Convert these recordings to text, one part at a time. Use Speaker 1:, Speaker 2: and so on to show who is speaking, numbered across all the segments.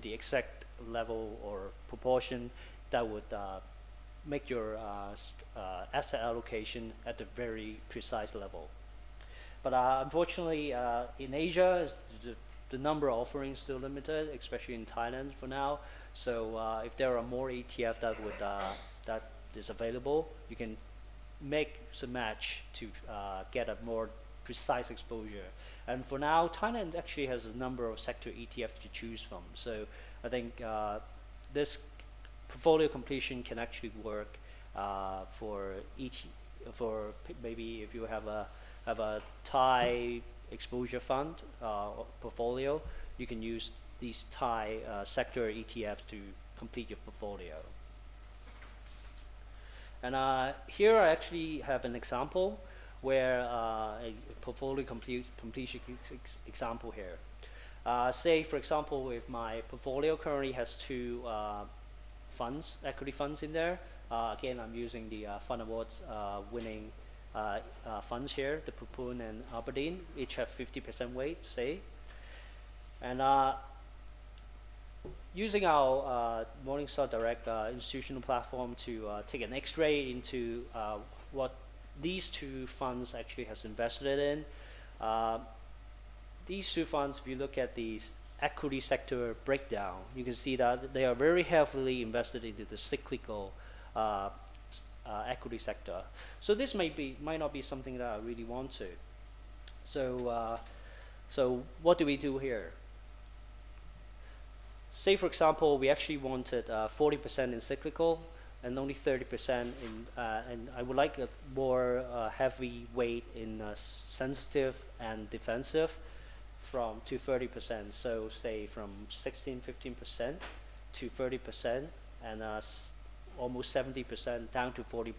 Speaker 1: the exact level or proportion that would make your asset allocation at a very precise level. But unfortunately, in Asia, the number of offerings still limited, especially in Thailand for now. So if there are more ETF that is available, you can make some match to get a more precise exposure. And for now, Thailand actually has a number of sector ETFs to choose from. So I think this portfolio completion can actually work for maybe if you have a Thai exposure fund portfolio, you can use these Thai sector ETFs to complete your portfolio. And here I actually have an example where a portfolio completion example here. Say, for example, if my portfolio currently has two funds, equity funds in there. Again, I'm using the Fund Awards winning funds here, the Pupun and Aberdeen, each have 50% weight, say. And using our Morningstar Direct institutional platform to take an X-ray into what these two funds actually has invested in. These two funds, if you look at the equity sector breakdown, you can see that they are very heavily invested into the cyclical equity sector. So this might not be something that I really want to. So so what do we do here? Say, for example, we actually wanted 40% in cyclical and only 30% in, and I would like a more heavy weight in sensitive and defensive to 30%. So say from 15% to 30% and almost 70% down to 40%.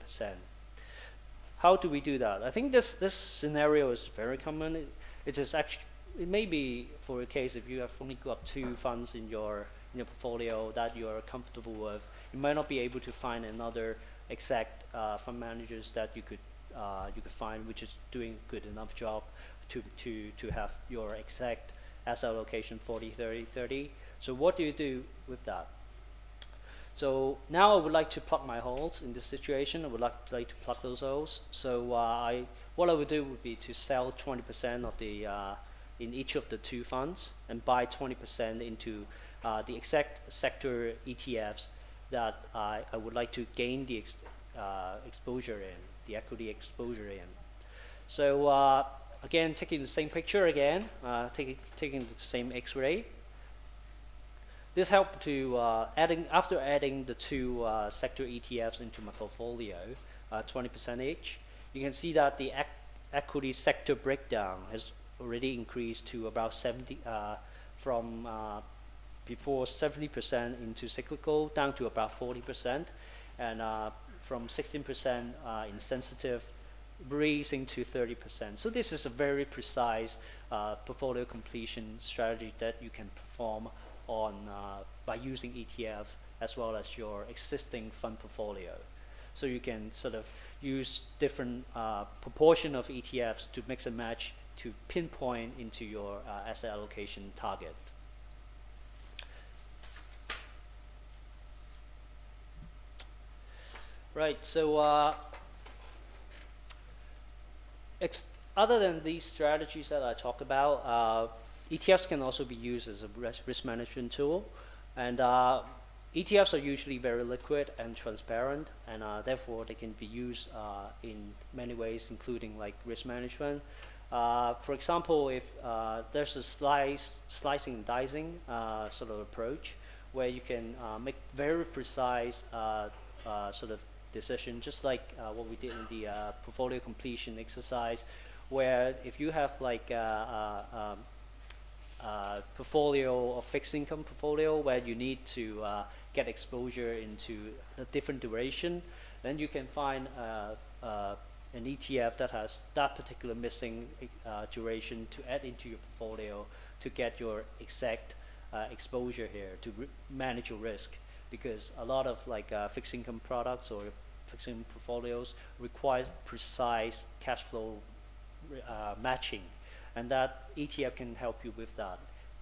Speaker 1: How do we do that? I think this scenario is very common. It may be for a case if you have only got two funds in your portfolio that you are comfortable with. You might not be able to find another exact fund managers that you could find which is doing good enough job to have your exact asset allocation 40-30-30. So what do you do with that? So now I would like to plug my holes in this situation. I would like to plug those holes. So what I would do would be to sell 20% of the in each of the two funds and buy 20% into the exact sector ETFs that I would like to gain the exposure in, the equity exposure in. So again, taking the same picture again, taking the same X-ray. This helped to after adding the two sector ETFs into my portfolio, 20% each. You can see that the equity sector breakdown has already increased to about 70 from before 70% into cyclical down to about 40%, and from 16% in sensitive raising to 30%. So this is a very precise portfolio completion strategy that you can perform on by using ETF as well as your existing fund portfolio. So you can sort of use different proportion of ETFs to mix and match to pinpoint into your asset allocation target. Right, so other than these strategies that I talked about, ETFs can also be used as a risk management tool, and ETFs are usually very liquid and transparent, and therefore they can be used in many ways, including like risk management. For example, if there's a slicing and dicing sort of approach, where you can make very precise sort of decision, just like what we did in the portfolio completion exercise, where if you have like a portfolio of fixed income portfolio where you need to get exposure into a different duration, then you can find an ETF that has that particular missing duration to add into your portfolio to get your exact exposure here to manage your risk, because a lot of like fixed income products or fixed income portfolios require precise cash flow matching, and that ETF can help you with that.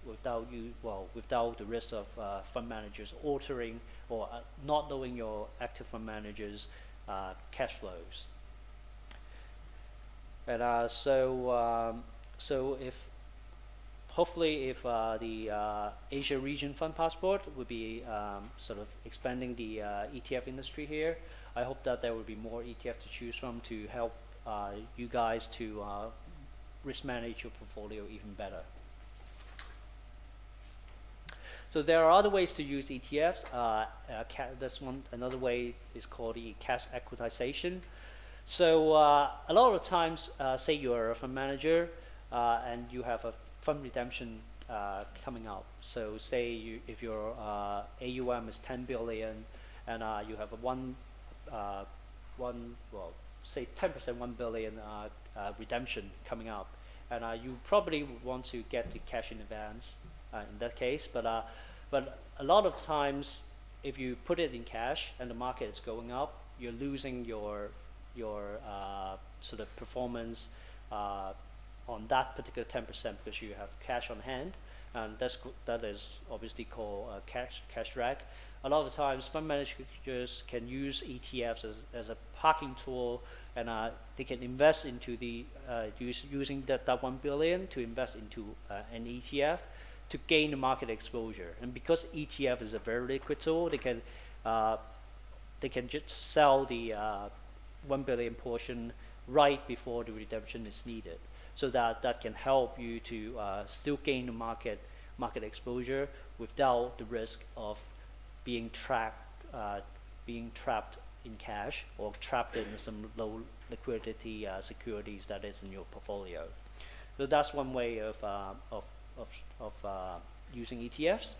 Speaker 1: without the risk of fund managers altering or not knowing your active fund managers' cash flows. And so if hopefully if the Asia region fund passport would be sort of expanding the ETF industry here, I hope that there will be more ETF to choose from to help you guys to risk manage your portfolio even better. So there are other ways to use ETFs. Another way is called the cash equitization. So a lot of times, say you're a fund manager and you have a fund redemption coming up. So say if your AUM is 10 billion and you have say 10% 1 billion redemption coming up, and you probably would want to get the cash in advance in that case. But a lot of times, if you put it in cash and the market is going up, you're losing your sort of performance on that particular 10% because you have cash on hand, and that is obviously called cash drag. A lot of times, fund managers can use ETFs as a parking tool, and they can invest into the using that 1 billion to invest into an ETF to gain the market exposure. And because ETF is a very liquid tool, they can just sell the 1 billion portion right before the redemption is needed. So that can help you to still gain the market exposure without the risk of being trapped in cash or trapped in some low liquidity securities that is in your portfolio. So that's one way of using ETFs.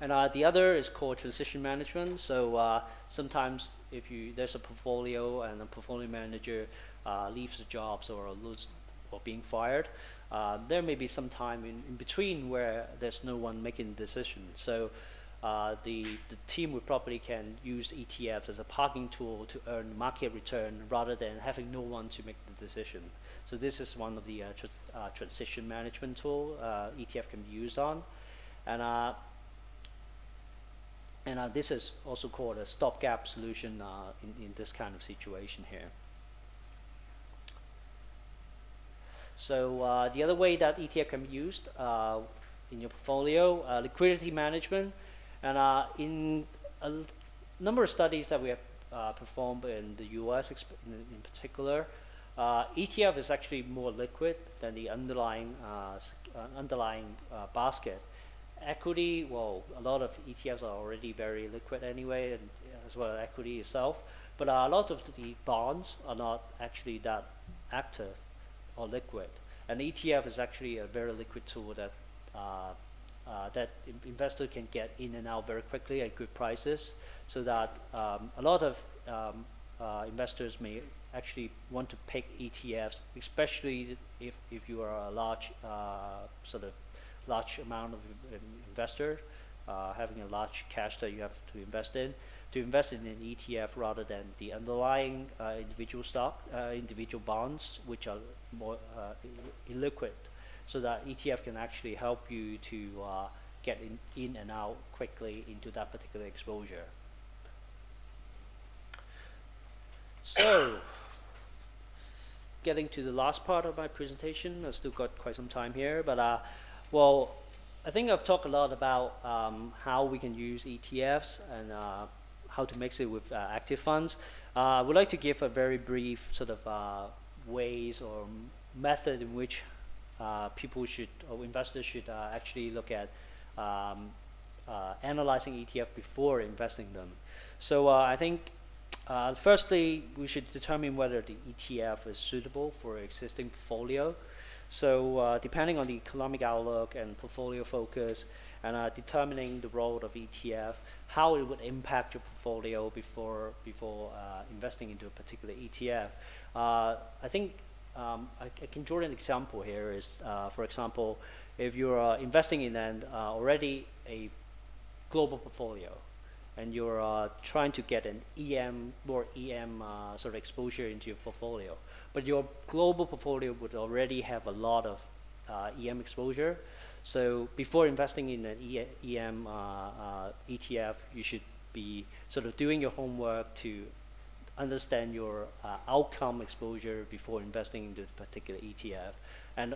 Speaker 1: And the other is called transition management. So sometimes if there's a portfolio and a portfolio manager leaves the jobs or being fired, there may be some time in between where there's no one making the decision. So the team would probably can use ETFs as a parking tool to earn market return rather than having no one to make the decision. So this is one of the transition management tool ETF can be used on. And this is also called a stopgap solution in this kind of situation here. So the other way that ETF can be used in your portfolio, liquidity management. And in a number of studies that we have performed in the US in particular, ETF is actually more liquid than the underlying basket. Equity, well, a lot of ETFs are already very liquid anyway, and as well as equity itself. But a lot of the bonds are not actually that active or liquid. And ETF is actually a very liquid tool that investor can get in and out very quickly at good prices, so that a lot of investors may actually want to pick ETFs, especially if you are a large amount of investor, having a large cash that you have to invest in an ETF rather than the underlying individual bonds, which are more illiquid. So that ETF can actually help you to get in and out quickly into that particular exposure. So, getting to the last part of my presentation, I've still got quite some time here, but well, I think I've talked a lot about how we can use ETFs and how to mix it with active funds. I would like to give a very brief sort of ways or method in which investors should actually look at analyzing ETF before investing them. So I think firstly, we should determine whether the ETF is suitable for an existing portfolio. So depending on the economic outlook and portfolio focus, and determining the role of ETF, how it would impact your portfolio before investing into a particular ETF. I think I can draw an example here is, for example, if you're investing in already a global portfolio, and you're trying to get an more EM sort of exposure into your portfolio, but your global portfolio would already have a lot of EM exposure. So before investing in an EM ETF, you should be sort of doing your homework to understand your outcome exposure before investing into a particular ETF. And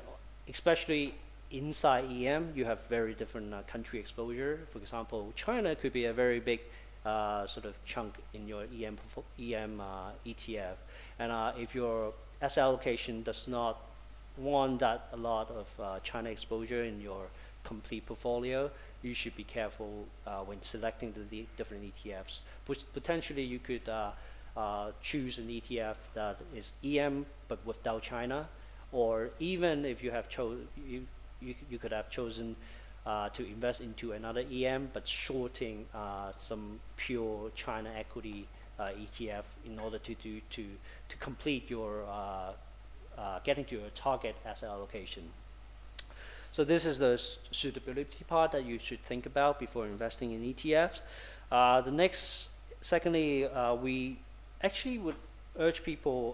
Speaker 1: especially inside EM, you have very different country exposure. For example, China could be a very big sort of chunk in your EM ETF. And if your asset allocation does not want that a lot of China exposure in your complete portfolio, you should be careful when selecting the different ETFs. Potentially, you could choose an ETF that is EM but without China, or even if you have you could have chosen to invest into another EM but shorting some pure China equity ETF in order to complete your getting to your target asset allocation. So this is the suitability part that you should think about before investing in ETFs. Secondly, we actually would urge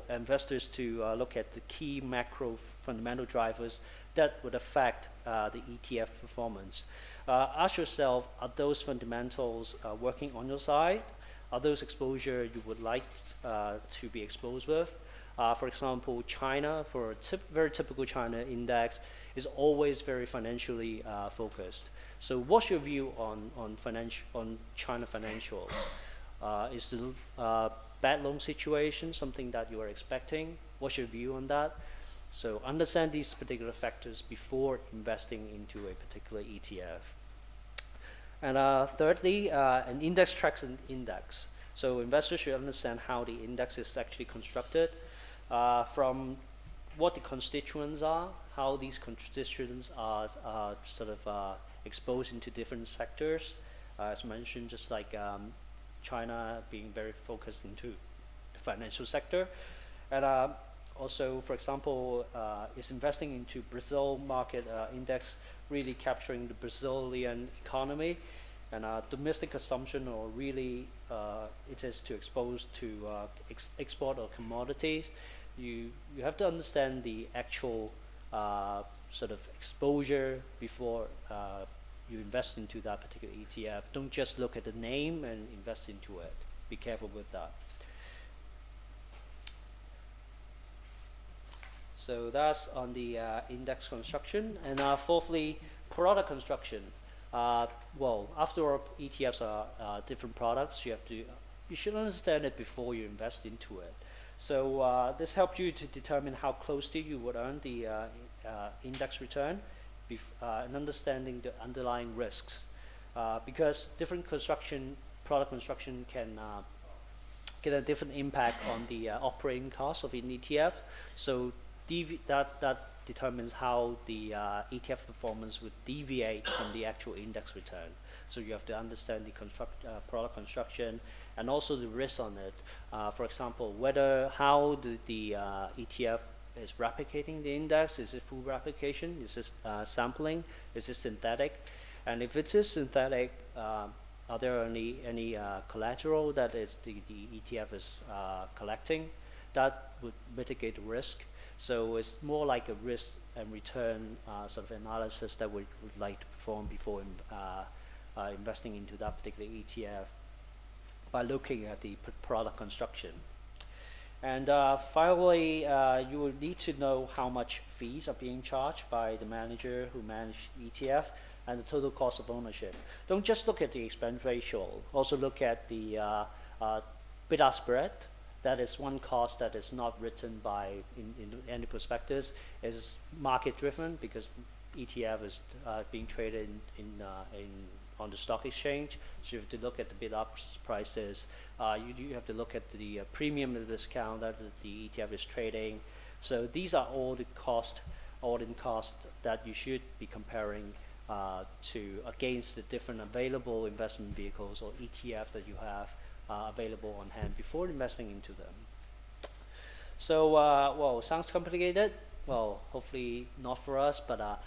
Speaker 1: investors to look at the key macro fundamental drivers that would affect the ETF performance. Ask yourself, are those fundamentals working on your side? Are those exposure you would like to be exposed with? For example, China, for a very typical China index, is always very financially focused. So what's your view on China financials? Is the bad loan situation something that you are expecting? What's your view on that? So understand these particular factors before investing into a particular ETF. And thirdly, an index tracks an index. So investors should understand how the index is actually constructed, from what the constituents are, how these constituents are sort of exposed into different sectors. As mentioned, just like China being very focused into the financial sector. And also, for example, is investing into Brazil market index really capturing the Brazilian economy, and domestic consumption, or really it is to expose to export of commodities. You have to understand the actual sort of exposure before you invest into that particular ETF. Don't just look at the name and invest into it. Be careful with that. So that's on the index construction. And fourthly, product construction. Well, after all, ETFs are different products. You should understand it before you invest into it. So this helps you to determine how closely you would earn the index return, and understanding the underlying risks. Because different product construction can get a different impact on the operating cost of an ETF. So that determines how the ETF performance would deviate from the actual index return. So you have to understand the product construction and also the risk on it. For example, how the ETF is replicating the index. Is it full replication? Is it sampling? Is it synthetic? And if it is synthetic, are there any collateral that the ETF is collecting? That would mitigate the risk. So it's more like a risk and return sort of analysis that we would like to perform before investing into that particular ETF by looking at the product construction. And finally, you will need to know how much fees are being charged by the manager who managed the ETF and the total cost of ownership. Don't just look at the expense ratio. Also look at the bid-ask spread. That is one cost that is not written in any prospectus. Is market driven because ETF is being traded on the stock exchange. So you have to look at the bid-ask prices. You have to look at the premium and discount that the ETF is trading. So these are all the all-in costs that you should be comparing against the different available investment vehicles or ETF that you have available on hand before investing into them. So, well, sounds complicated. Well, hopefully not for us, but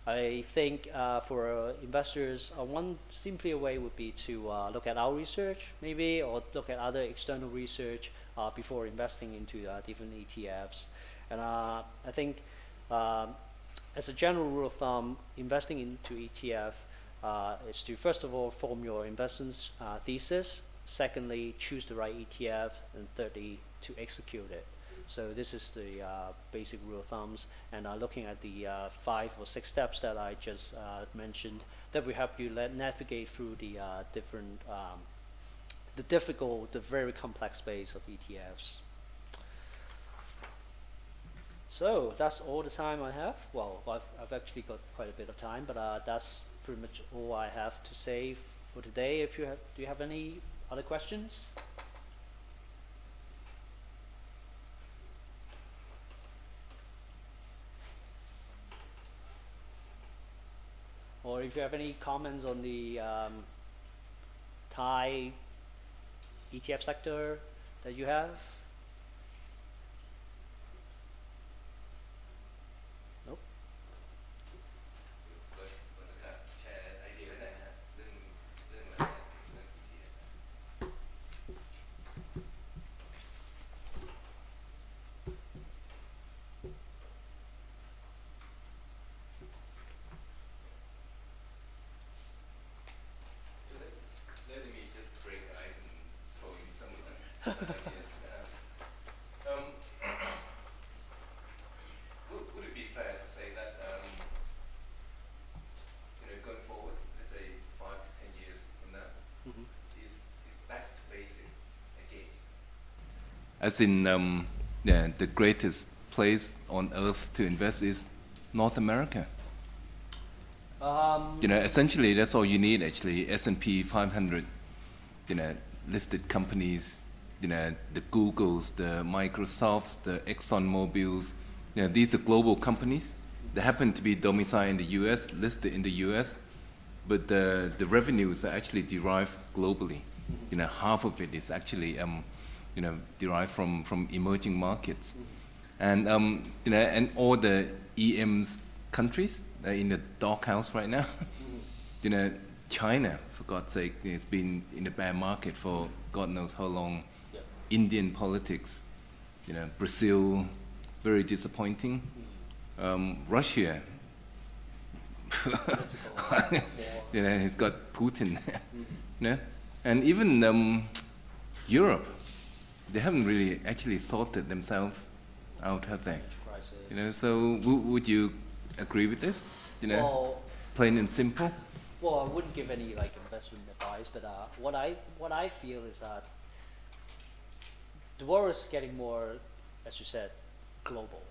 Speaker 1: I think for investors, one simpler way would be to look at our research, maybe, or look at other external research before investing into different ETFs. And I think as a general rule of thumb, investing into ETF is to first of all form your investment thesis. Secondly, choose the right ETF, and thirdly, to execute it. So this is the basic rule of thumbs, and looking at the 5 or 6 steps that I just mentioned, that will help you navigate through the different, the difficult, the very complex space of ETFs. So that's all the time I have. Well, I've actually got quite a bit of time, but that's pretty much all I have to say for today. If you have, do you have any other questions? Or if you have any comments on the Thai ETF sector that you have? Nope.
Speaker 2: แชร์ไอเดียไว้หน่อยนะฮะเรื่องอะไรเรื่อง ETF Let me just break the ice and throw in some ideas. Um, would it be fair to say that going forward, let's say 5 to 10 years from now, is back to basic again? As in, yeah, the greatest place on earth to invest is North America. Essentially, that's all you need. Actually, S&P 500, listed companies, the Googles, the Microsofts, the ExxonMobils. These are global companies. They happen to be domiciled in the U.S., listed in the U.S., but the revenues are actually derived globally. Half of it is actually, derived from emerging markets, and and all the EM's countries are in the doghouse right now. China, for God's sake, has been in a bear market for God knows how long.
Speaker 1: Yeah.
Speaker 2: Indian politics, Brazil, very disappointing. Russia, he's got Putin. And even Europe, they haven't really actually sorted themselves out, have they? So would you agree with this?
Speaker 1: Well,
Speaker 2: Plain and simple.
Speaker 1: well, I wouldn't give any like investment advice, but what I feel is that the world is getting more, as you said, global.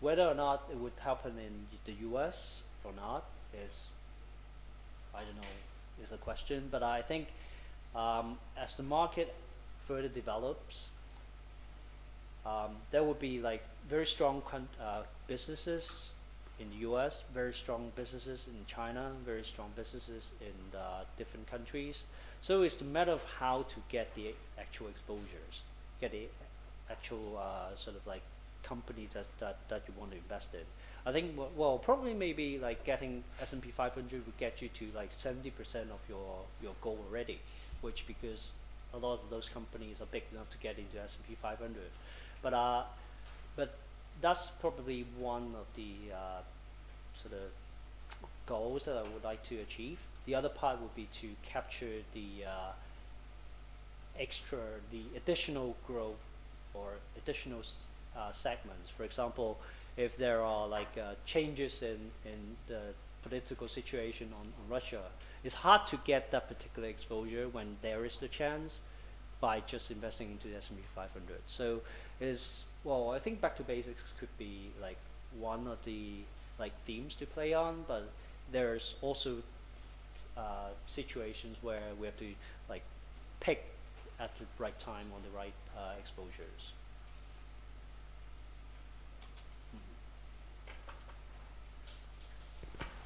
Speaker 1: Whether or not it would happen in the U.S. or not is, I don't know, is a question. But I think as the market further develops, there will be like very strong businesses in the U.S., very strong businesses in China, very strong businesses in different countries. So it's a matter of how to get the actual exposures, get the actual sort of like company that you want to invest in. I think, well, probably maybe like getting S&P 500 would get you to like 70% of your goal already, which because a lot of those companies are big enough to get into S&P 500. But that's probably one of the sort of goals that I would like to achieve. The other part would be to capture the additional growth or additional segments. For example, if there are like changes in the political situation on Russia, it's hard to get that particular exposure when there is the chance by just investing into the S&P 500. So well, I think back to basics could be like one of the like themes to play on, but there's also situations where we have to like pick at the right time on the right exposures.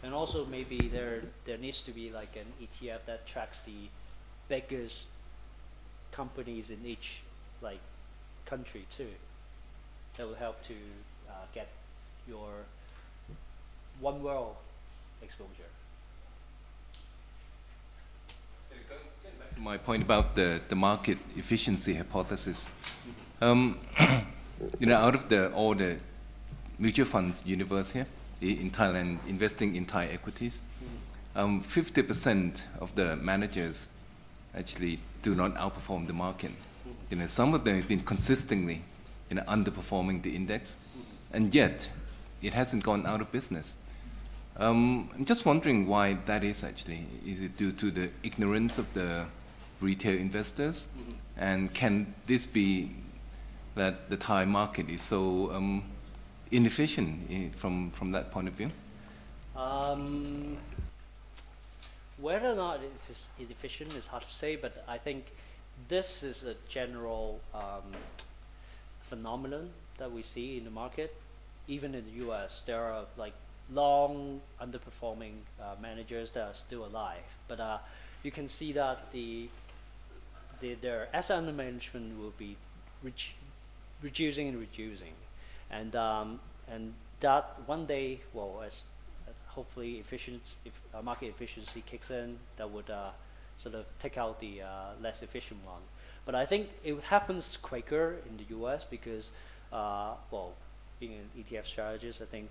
Speaker 1: And also maybe there needs to be like an ETF that tracks the biggest companies in each like country too. That will help to get your one world exposure. Going back to
Speaker 2: My point about the market efficiency hypothesis. Out of all the mutual funds universe here, in Thailand investing in Thai equities. 50% of the managers actually do not outperform the market. Some of them have been consistently underperforming the index, and yet it hasn't gone out of business. I'm just wondering why that is actually. Is it due to the ignorance of the retail investors? And can this be that the Thai market is so inefficient from that point of view?
Speaker 1: Whether or not it's just inefficient is hard to say, but I think this is a general phenomenon that we see in the market. Even in the US, there are like long underperforming managers that are still alive, but you can see that their asset under management will be reducing, and that one day, well, as hopefully market efficiency kicks in, that would sort of take out the less efficient one. But I think it happens quicker in the US because, well, being an ETF strategist, I think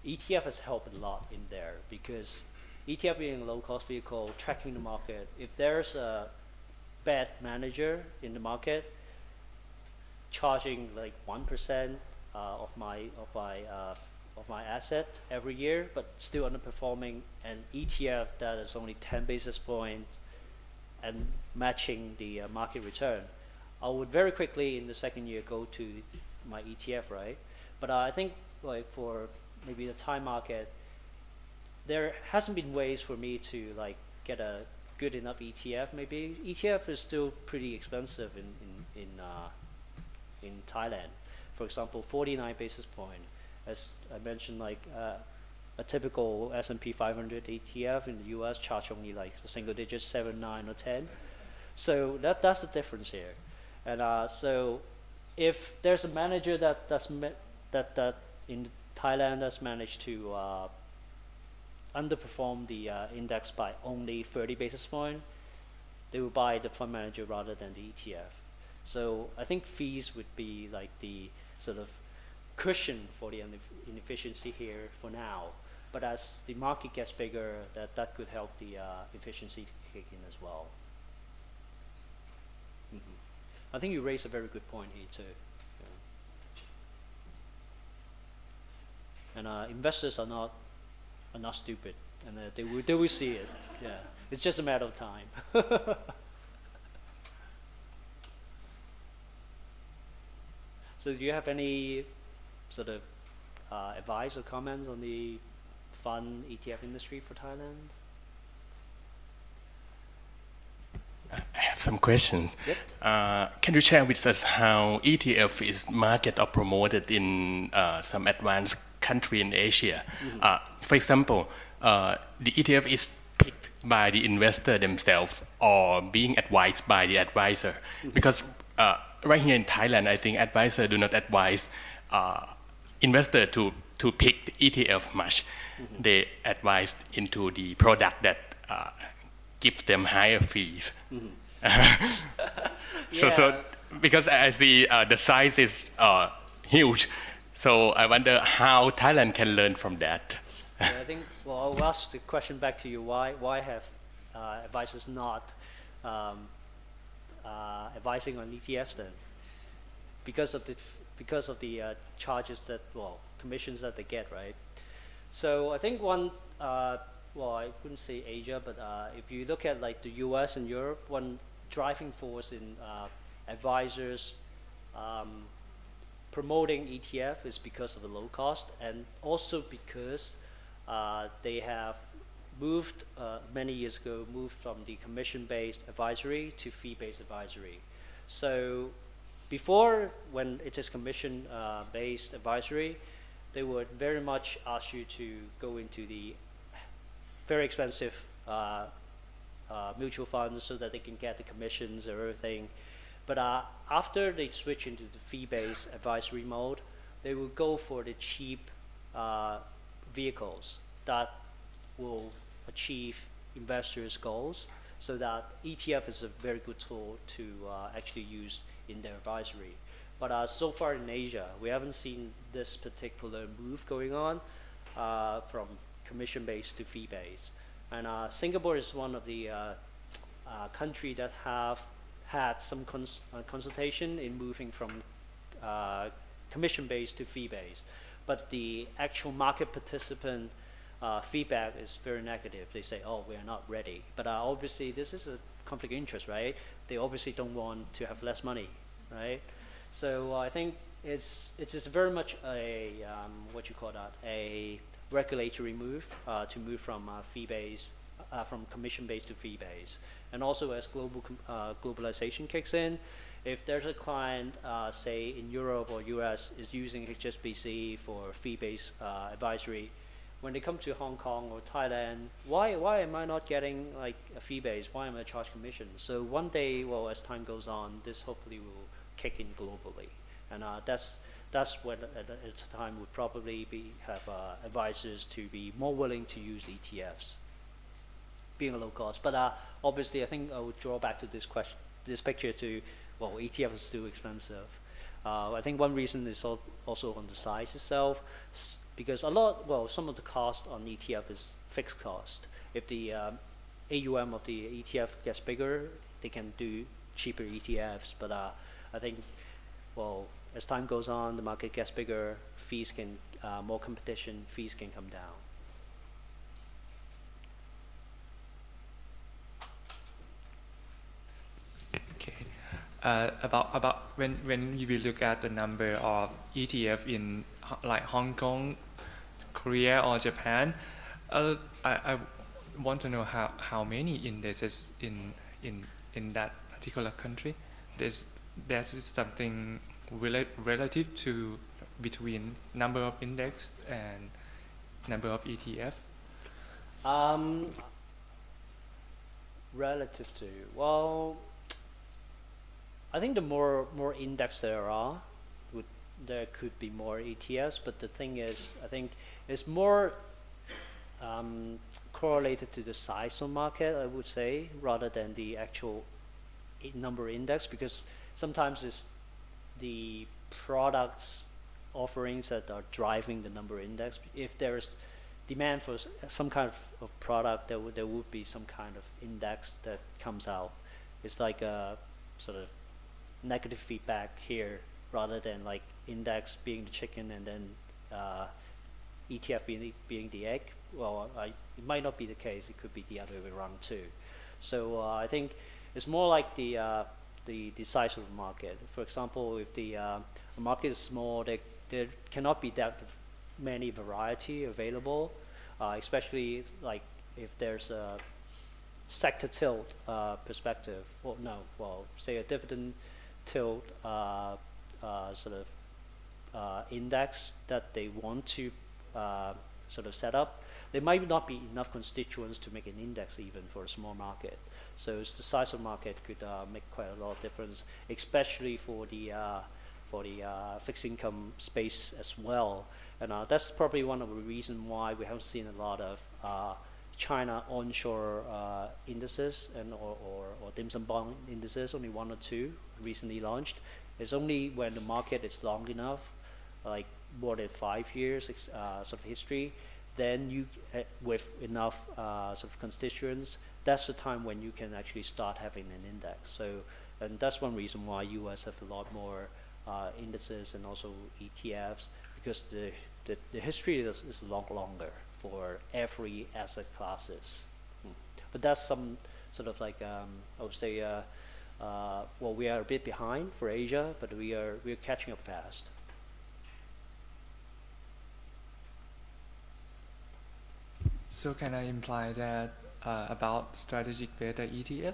Speaker 1: ETF has helped a lot in there because ETF being a low-cost vehicle, tracking the market, if there's a bad manager in the market charging like 1% of my asset every year, but still underperforming an ETF that is only 10 basis points and matching the market return, I would very quickly in the second year go to my ETF, right? But I think like for maybe the Thai market, there hasn't been ways for me to like get a good enough ETF. Maybe ETF is still pretty expensive in Thailand. For example, 49 basis point. As I mentioned, like a typical S&P 500 ETF in the US charge only like a single digit, 7, 9, or 10. So that's the difference here. And so if there's a manager that in Thailand that's managed to underperform the index by only 30 basis points, they will buy the fund manager rather than the ETF. So I think fees would be like the sort of cushion for the inefficiency here for now. But as the market gets bigger, that could help the efficiency to kick in as well. I think you raised a very good point here too. And investors are not stupid, and they will see it. Yeah, it's just a matter of time. So do you have any sort of advice or comments on the fund ETF industry for Thailand?
Speaker 3: I have some questions.
Speaker 1: Yep.
Speaker 3: Can you share with us how ETF is marketed or promoted in some advanced country in Asia? For example, the ETF is picked by the investor themselves or being advised by the advisor. Because right here in Thailand, I think advisors do not advise investor to pick the ETF much. They advise into the product that gives them higher fees. So because I see the size is huge, so I wonder how Thailand can learn from that.
Speaker 1: Yeah, I think, well, I'll ask the question back to you. Why have advisors not advising on ETFs then? Because of the charges commissions that they get, right? So I think one, well, I wouldn't say Asia, but if you look at like the US and Europe, one driving force in advisors promoting ETF is because of the low cost, and also because they have moved many years ago, from the commission-based advisory to fee-based advisory. So before, when it is commission-based advisory, they would very much ask you to go into the very expensive mutual funds so that they can get the commissions or everything. But after they switch into the fee-based advisory mode, they will go for the cheap vehicles that will achieve investors' goals, so that ETF is a very good tool to actually use in their advisory. But so far in Asia, we haven't seen this particular move going on. from commission-based to fee-based. And Singapore is one of the country that have had some consultation in moving from commission-based to fee-based. But the actual market participant feedback is very negative. They say, oh, we are not ready. But obviously, this is a conflict of interest, right? They obviously don't want to have less money, right? So I think it's just very much a, a regulatory move to move from fee-based, from commission-based to fee-based. And also as globalization kicks in, if there's a client, say in Europe or US, is using HSBC for fee-based advisory, when they come to Hong Kong or Thailand, why am I not getting like a fee-based? Why am I charged commission? So one day, well, as time goes on, this hopefully will kick in globally, and that's when at the time would probably have advisors to be more willing to use ETFs, being a low cost. But obviously, I think I would draw back to this picture to, well, ETF is still expensive. I think one reason is also on the size itself, because some of the cost on ETF is fixed cost. If the AUM of the ETF gets bigger, they can do cheaper ETFs. But I think, well, as time goes on, the market gets bigger, fees can, more competition, fees can come down.
Speaker 4: Okay. About when you look at the number of ETF in like Hong Kong, Korea or Japan, I want to know how many indexes in that particular country. That is something relative to between number of index and number of ETF.
Speaker 1: Relative to, well, I think the more index there are, there could be more ETFs. But the thing is, I think it's more correlated to the size of market, I would say, rather than the actual number index, because sometimes it's the products offerings that are driving the number index. If there's demand for some kind of product, there would be some kind of index that comes out. It's like a sort of negative feedback here, rather than like index being the chicken and then ETF being the egg. Well, it might not be the case. It could be the other way around too. So I think it's more like the size of the market. For example, if the market is small, there cannot be that many variety available, especially like if there's a sector tilt perspective. Well, say a dividend tilt sort of index that they want to sort of set up. There might not be enough constituents to make an index even for a small market. So the size of market could make quite a lot of difference, especially for the fixed income space as well. And that's probably one of the reasons why we haven't seen a lot of China onshore indices and or dim sum bond indices, only one or two recently launched. It's only when the market is long enough, like more than 5 years sort of history, then you with enough sort of constituents, that's the time when you can actually start having an index. So, and that's one reason why US have a lot more indices and also ETFs, because the history is a lot longer for every asset classes. But that's some sort of like I would say, well, we are a bit behind for Asia, but we're catching up fast.
Speaker 4: So can I imply that about strategic beta ETF,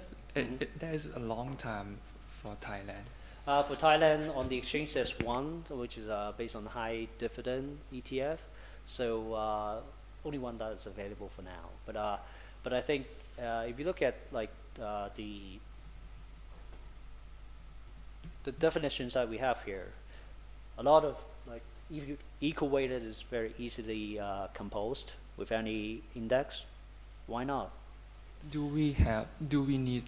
Speaker 4: there is a long time for Thailand?
Speaker 1: For Thailand, on the exchange, there's one, which is based on high dividend ETF. So only one that is available for now. But I think if you look at like the definitions that we have here, a lot of like equal weighted is very easily composed with any index. Why not?
Speaker 4: Do we need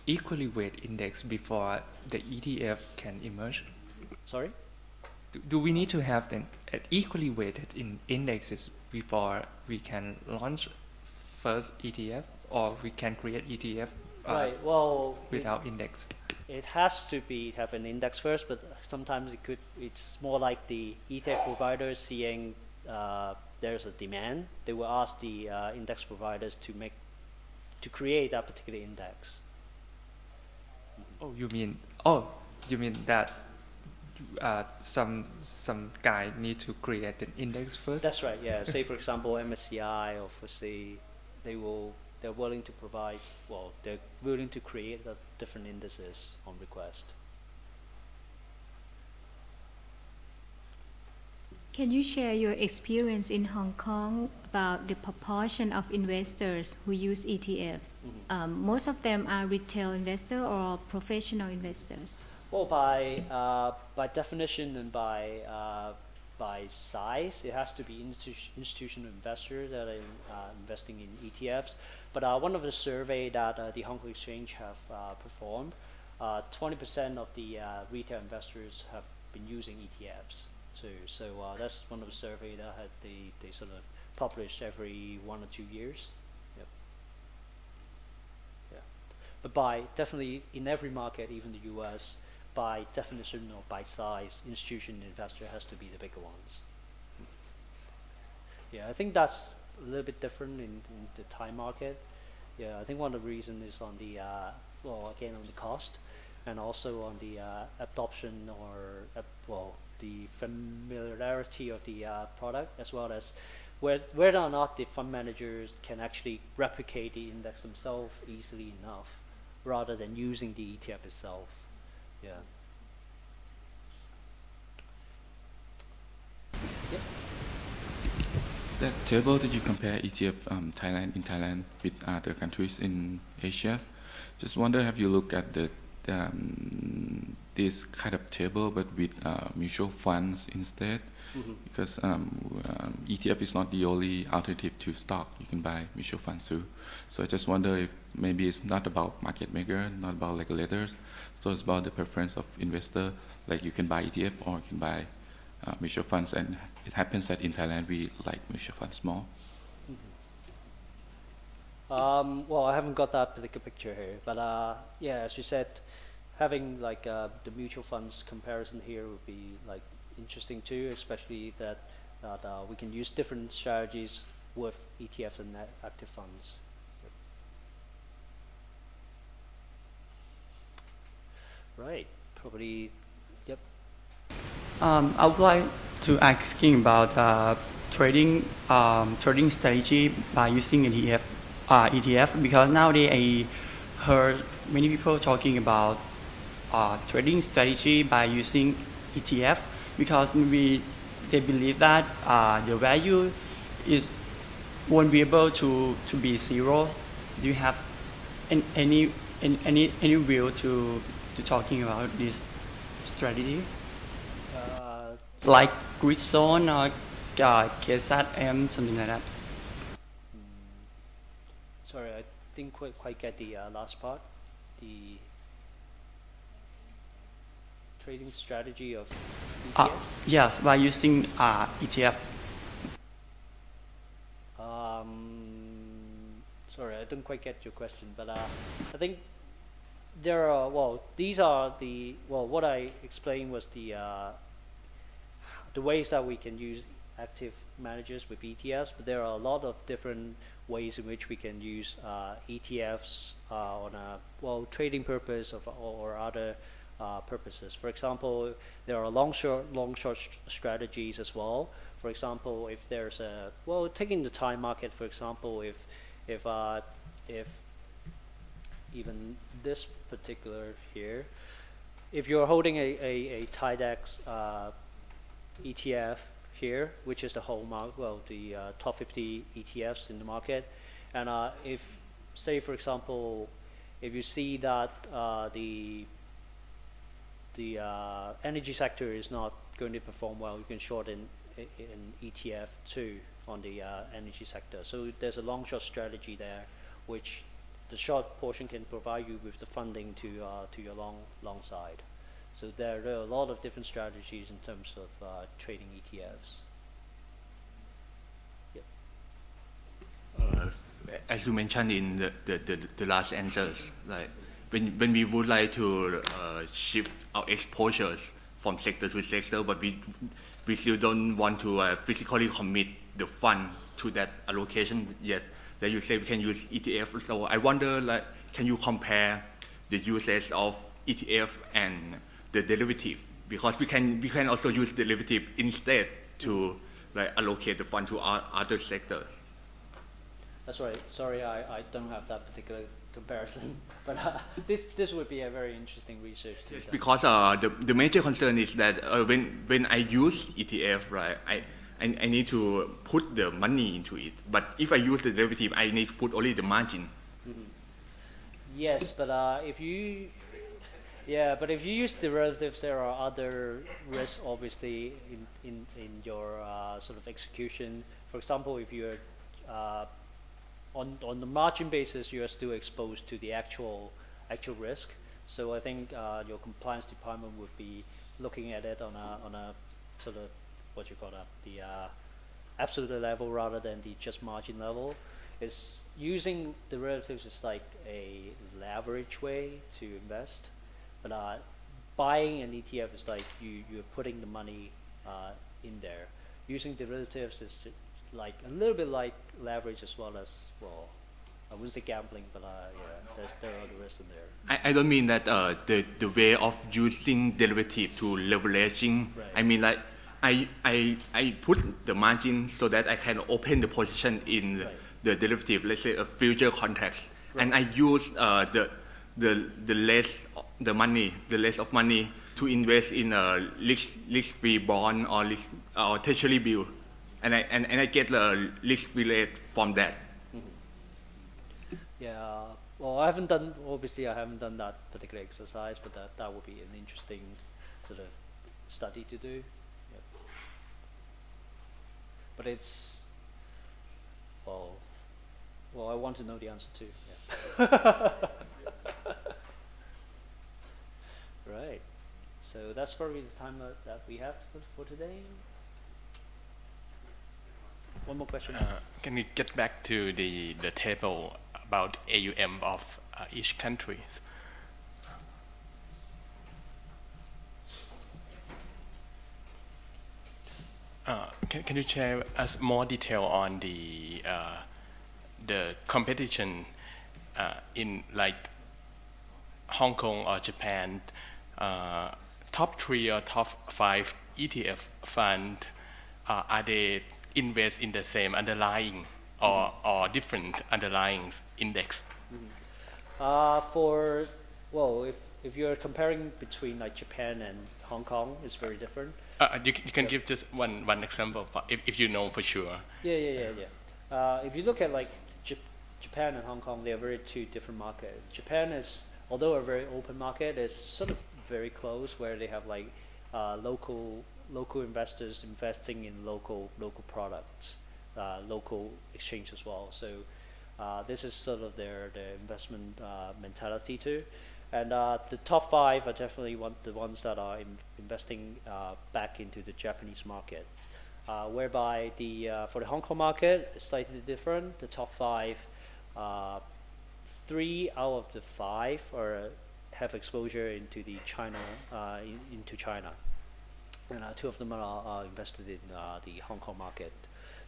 Speaker 4: equally weighted index before the ETF can emerge?
Speaker 1: Sorry?
Speaker 4: Do we need to have an equally weighted indexes before we can launch first ETF, or we can create ETF
Speaker 1: Right. Well,
Speaker 4: without index?
Speaker 1: it has to have an index first, but sometimes it's more like the ETF providers seeing there's a demand. They will ask the index providers to create that particular index.
Speaker 4: Oh, you mean that some guy need to create an index first?
Speaker 1: That's right. Yeah. Say for example MSCI or FTSE, they're willing to provide. Well, they're willing to create the different indices on request.
Speaker 5: Can you share your experience in Hong Kong about the proportion of investors who use ETFs? Most of them are retail investors or professional investors?
Speaker 1: Well, by definition and by size, it has to be institutional investors that are investing in ETFs. But one of the survey that the Hong Kong Exchange have performed, 20% of the retail investors have been using ETFs. So that's one of the survey that they sort of publish every 1 or 2 years. Yep. Yeah. But definitely in every market, even the US, by definition or by size, institutional investor has to be the bigger ones. Yeah, I think that's a little bit different in the Thai market. Yeah, I think one of the reasons is on the on the cost, and also on the adoption or the familiarity of the product, as well as whether or not the fund managers can actually replicate the index themselves easily enough, rather than using the ETF itself. Yeah. Yep.
Speaker 6: That table that you compare ETF Thailand with other countries in Asia, just wonder, have you looked at this kind of table but with mutual funds instead? Because ETF is not the only alternative to stock. You can buy mutual funds too. So I just wonder if maybe it's not about market maker, not about regulators. So it's about the preference of investor. Like you can buy ETF or you can buy mutual funds, and it happens that in Thailand we like mutual funds more.
Speaker 1: Well, I haven't got that particular picture here, but yeah, as you said, having like the mutual funds comparison here would be like interesting too, especially that we can use different strategies with ETFs and active funds. Right, probably, yep.
Speaker 7: I would like to asking about trading strategy by using ETF, because nowadays I heard many people talking about trading strategy by using ETF, because maybe they believe that the value won't be able to be zero. Do you have any view to talking about this strategy? Like grid zone or KZM, something like that.
Speaker 1: Sorry, I didn't quite get the last part. The trading strategy of ETFs?
Speaker 7: Yes, by using ETF.
Speaker 1: Sorry, I didn't quite get your question, but I think there are, what I explained was the ways that we can use active managers with ETFs, but there are a lot of different ways in which we can use ETFs on a trading purpose or other purposes. For example, there are long short strategies as well. For example, if there's taking the Thai market, for example, if even this particular here, if you're holding a TIDEX ETF here, which is the hallmark, the top 50 ETFs in the market, and if, say for example, if you see that the energy sector is not going to perform well, you can short an ETF too on the energy sector. So there's a long short strategy there, which the short portion can provide you with the funding to your long side. So there are a lot of different strategies in terms of trading ETFs. Yep.
Speaker 8: as you mentioned in the last answers, like when we would like to shift our exposures from sector to sector, but we still don't want to physically commit the fund to that allocation yet. That you say we can use ETF. So I wonder, like, can you compare the usage of ETF and the derivative? Because we can also use derivative instead to like allocate the fund to other sectors.
Speaker 1: That's right. Sorry, I don't have that particular comparison, but this would be a very interesting research to
Speaker 8: Yes,
Speaker 1: do.
Speaker 8: because the major concern is that when I use ETF, right, I need to put the money into it. But if I use the derivative, I need to put only the margin.
Speaker 1: Yes, but if you use derivatives, there are other risks, obviously, in your sort of execution. For example, if you're on the margin basis, you are still exposed to the actual risk. So I think your compliance department would be looking at it on a sort of what you call the absolute level rather than the just margin level. Is using derivatives is like a leverage way to invest, but buying an ETF is like you're putting the money in there. Using derivatives is like a little bit like leverage as well as, well, I wouldn't say gambling, but yeah, there are other risks in there.
Speaker 8: I don't mean that the way of using derivative to leveraging.
Speaker 1: Right.
Speaker 8: I mean, like I put the margin so that I can open the position in
Speaker 1: Right.
Speaker 8: the derivative, let's say a future contract,
Speaker 1: Right.
Speaker 8: and I use the less of money to invest in a risk-free bond or treasury bill, and I get the risk-free rate from that.
Speaker 1: Yeah, well, I haven't done that particular exercise, but that would be an interesting sort of study to do. Yep. But it's, well, I want to know the answer too. Yeah. Right. So that's probably the time that we have for today. One more question.
Speaker 3: Can we get back to the table about AUM of each country? Can you share us more detail on the competition in like Hong Kong or Japan, top 3 or top 5 ETF fund, are they invest in the same underlying or different underlying index?
Speaker 1: If you're comparing between like Japan and Hong Kong, it's very different.
Speaker 3: You can give just one example if you know for sure.
Speaker 1: Yeah. If you look at like Japan and Hong Kong, they are very two different markets. Japan is, although a very open market, is sort of very close, where they have like local investors investing in local products, local exchange as well. So this is sort of their investment mentality too. And the top 5 are definitely the ones that are investing back into the Japanese market. Whereby for the Hong Kong market, it's slightly different. The top 5, 3 out of the 5 have exposure into the China, and 2 of them are invested in the Hong Kong market.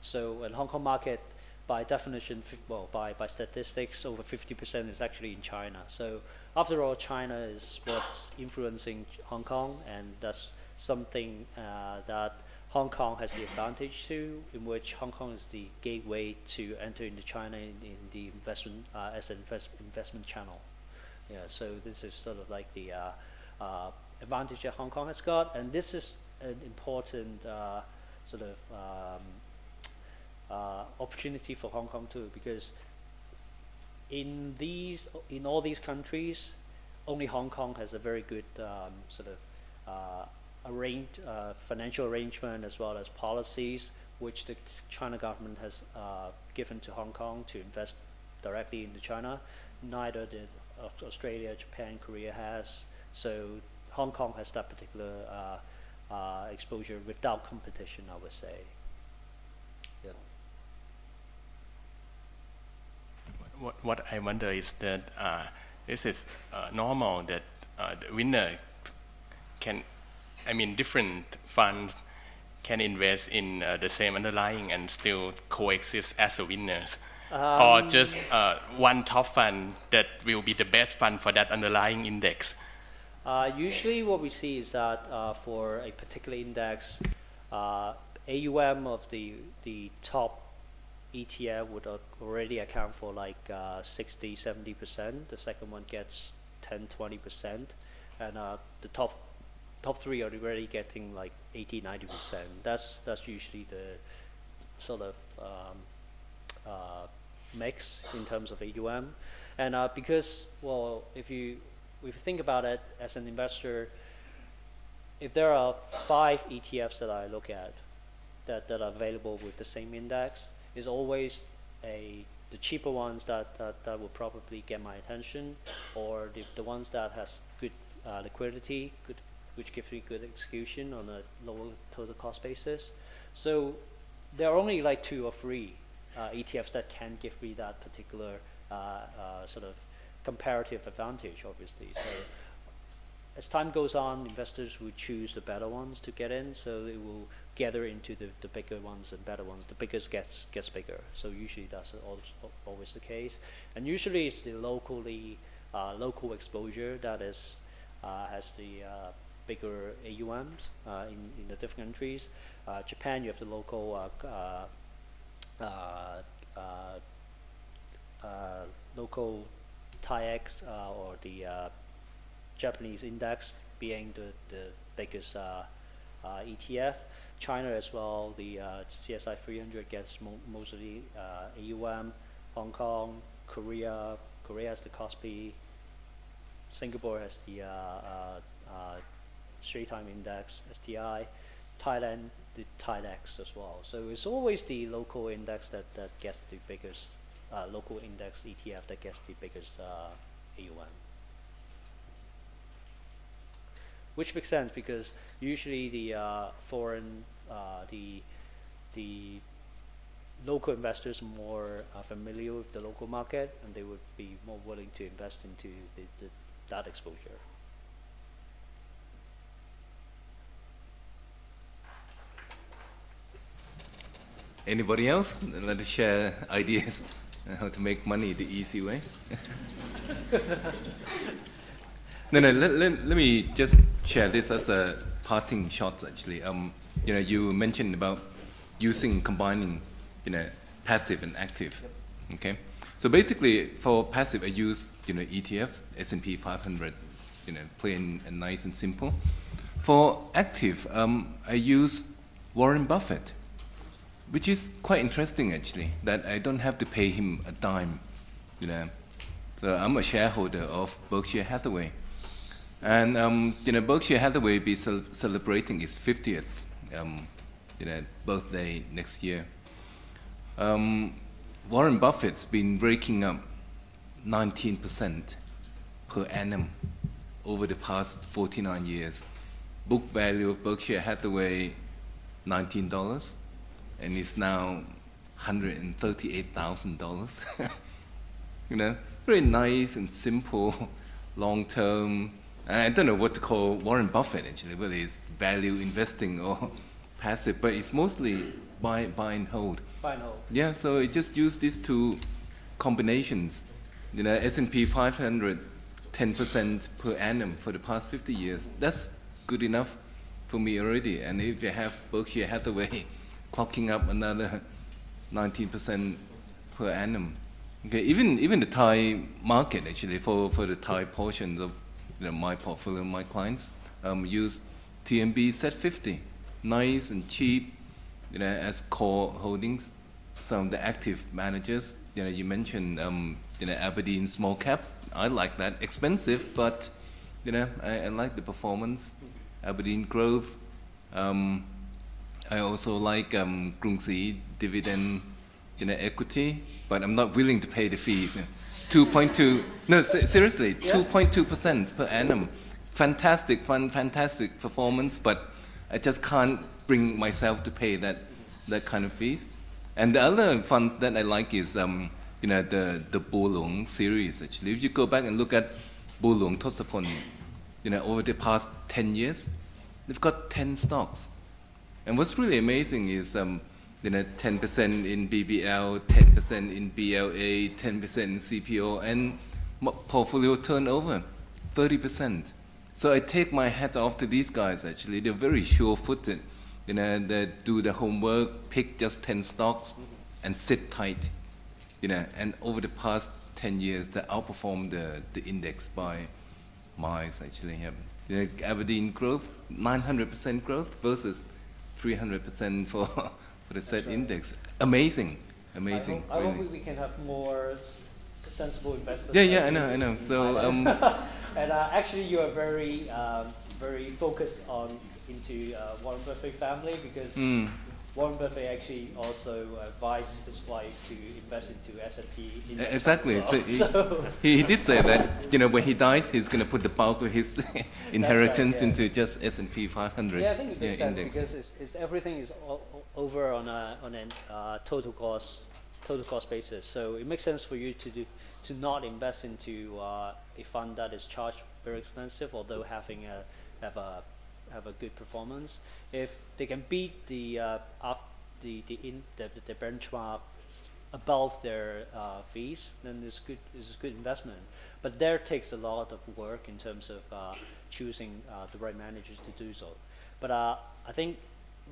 Speaker 1: So in Hong Kong market, by definition, by statistics, over 50% is actually in China. So after all, China is what's influencing Hong Kong, and that's something that Hong Kong has the advantage to, in which Hong Kong is the gateway to enter into China in the investment as an investment channel. Yeah, so this is sort of like the advantage that Hong Kong has got, and this is an important sort of opportunity for Hong Kong too, because in all these countries, only Hong Kong has a very good sort of financial arrangement as well as policies which the China government has given to Hong Kong to invest directly into China. Neither did Australia, Japan, Korea has. So Hong Kong has that particular exposure without competition, I would say. Yeah.
Speaker 3: what I wonder is that this is normal that the winner can, I mean, different funds can invest in the same underlying and still coexist as a winners, or just one top fund that will be the best fund for that underlying index.
Speaker 1: Usually what we see is that for a particular index, AUM of the top ETF would already account for like 60-70%. The second one gets 10-20%, and the top three are already getting like 80-90%. That's usually the sort of mix in terms of AUM, and because, well, if you think about it as an investor, if there are 5 ETFs that I look at that are available with the same index, is always the cheaper ones that will probably get my attention, or the ones that has good liquidity, which gives me good execution on a lower total cost basis. So there are only like 2 or 3 ETFs that can give me that particular sort of comparative advantage, obviously. So as time goes on, investors will choose the better ones to get in, so they will gather into the bigger ones and better ones. The biggest gets bigger. So usually that's always the case. And usually it's the local exposure that is has the bigger AUMs in the different countries. Japan, you have the local local TAIEX or the Japanese index being the biggest ETF. China as well, the CSI 300 gets most of the AUM. Hong Kong, Korea has the KOSPI. Singapore has the Straits Time Index, STI. Thailand, the TAIEX as well. So it's always the local index that gets the biggest, local index ETF that gets the biggest AUM. Which makes sense because usually the foreign, the local investors are more familiar with the local market, and they would be more willing to invest into that exposure.
Speaker 2: Anybody else? Let us share ideas on how to make money the easy way. No, let me just share this as a parting shot, actually. You mentioned about combining, passive and active. Okay. So basically, for passive, I use, ETFs, S&P 500, plain and nice and simple. For active, I use Warren Buffett, which is quite interesting, actually, that I don't have to pay him a dime, So I'm a shareholder of Berkshire Hathaway. And, Berkshire Hathaway will be celebrating its 50th, birthday next year. Warren Buffett's been raking up 19% per annum over the past 49 years. Book value of Berkshire Hathaway, $19, and it's now $138,000. Very nice and simple, long-term. I don't know what to call Warren Buffett, actually, whether it's value investing or passive, but it's mostly buy and hold.
Speaker 1: Buy and hold.
Speaker 2: Yeah, so I just use these 2 combinations. S&P 500, 10% per annum for the past 50 years. That's good enough for me already. And if you have Berkshire Hathaway clocking up another 19% per annum. Okay, even the Thai market, actually, for the Thai portions of my portfolio, my clients use TMB Z50, nice and cheap, as core holdings. Some of the active managers, you mentioned, Aberdeen small cap. I like that. Expensive, but I like the performance. Aberdeen Growth. I also like Krungsri dividend, equity, but I'm not willing to pay the fees. 2.2. No, seriously, 2.2% per annum. Fantastic fund, fantastic performance, but I just can't bring myself to pay that kind of fees. And the other funds that I like is the Bolong series. Actually, if you go back and look at Bolong Tosapon, over the past 10 years, they've got 10 stocks. And what's really amazing is 10% in BBL, 10% in BLA, 10% in CPO, and portfolio turnover 30%. So I take my hat off to these guys. Actually, they're very sure-footed. They do the homework, pick just 10 stocks, and sit tight. And over the past 10 years, they outperformed the index by miles. Actually, Aberdeen growth, 900% growth versus 300% for the set index. Amazing.
Speaker 1: I hope we can have more sensible investors.
Speaker 2: Yeah, I know. So,
Speaker 1: and actually, you are very, very focused into Warren Buffett family, because Warren Buffett actually also advised his wife to invest into S&P index.
Speaker 2: Exactly.
Speaker 1: Well.
Speaker 2: So he did say that when he dies, he's going to put the bulk of his inheritance into just S&P 500.
Speaker 1: Yeah, I think it makes sense
Speaker 2: index.
Speaker 1: because everything is over on a total cost basis. So it makes sense for you to not invest into a fund that is charged very expensive, although have a good performance. If they can beat the benchmark above their fees, then it's a good investment. But there takes a lot of work in terms of choosing the right managers to do so. But I think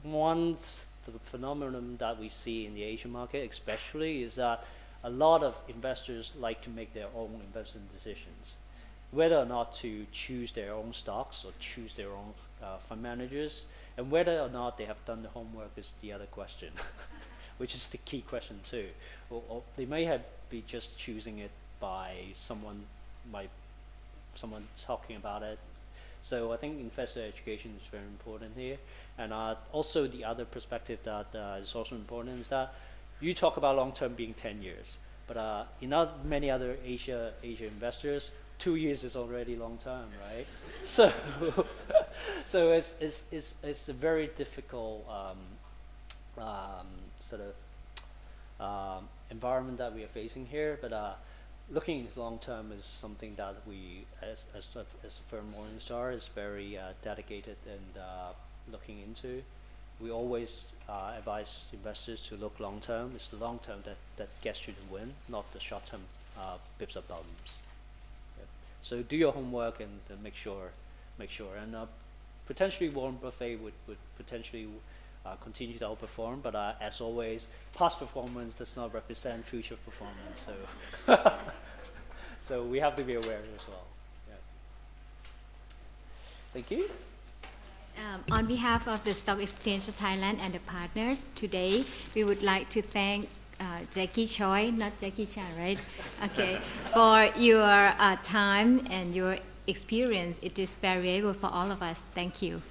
Speaker 1: one phenomenon that we see in the Asian market especially is that a lot of investors like to make their own investment decisions. Whether or not to choose their own stocks or choose their own fund managers, and whether or not they have done the homework is the other question, which is the key question too. Or they may be just choosing it by someone talking about it. So I think investor education is very important here. And also the other perspective that is also important is that you talk about long term being 10 years, but in many other Asia investors, 2 years is already long term, right? So, so it's a very difficult environment that we are facing here. But looking into long term is something that we, as a firm, Morningstar, is very dedicated and looking into. We always advise investors to look long term. It's the long term that gets you the win, not the short term bips or bums. So do your homework and make sure. And potentially Warren Buffett would potentially continue to outperform, but as always, past performance does not represent future performance. So, so we have to be aware as well. Yeah. Thank you.
Speaker 5: On behalf of the Stock Exchange of Thailand and the partners, today we would like to thank Jackie Choi, not Jackie Chan, right? Okay, for your time and your experience. It is valuable for all of us. Thank you.